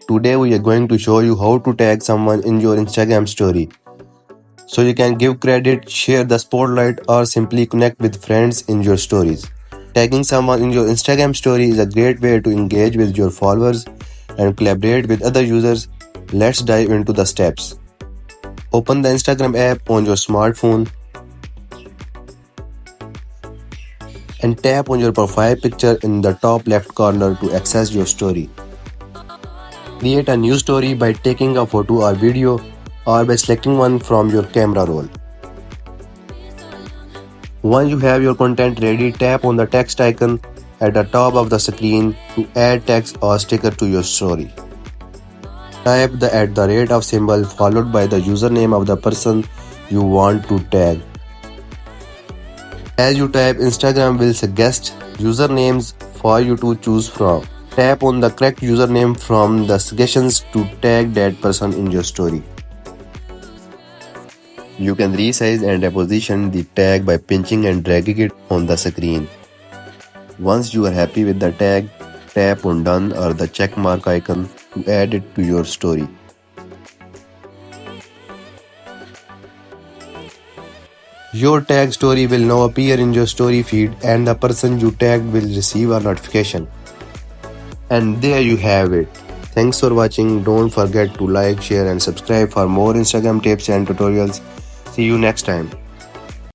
Today we are going to show you how to tag someone in your Instagram story. So you can give credit, share the spotlight, or simply connect with friends in your stories. Tagging someone in your Instagram story is a great way to engage with your followers and collaborate with other users. Let's dive into the steps. Open the Instagram app on your smartphone and tap on your profile picture in the top left corner to access your story. Create a new story by taking a photo or video or by selecting one from your camera roll. Once you have your content ready, tap on the text icon at the top of the screen to add text or sticker to your story. Type the @ of symbol followed by the username of the person you want to tag. As you type, Instagram will suggest usernames for you to choose from. Tap on the correct username from the suggestions to tag that person in your story. You can resize and reposition the tag by pinching and dragging it on the screen. Once you are happy with the tag, tap on done or the check mark icon to add it to your story. Your tag story will now appear in your story feed and the person you tagged will receive a notification. And there you have it. Thanks for watching. Don't forget to like, share and subscribe for more Instagram tips and tutorials. See you next time.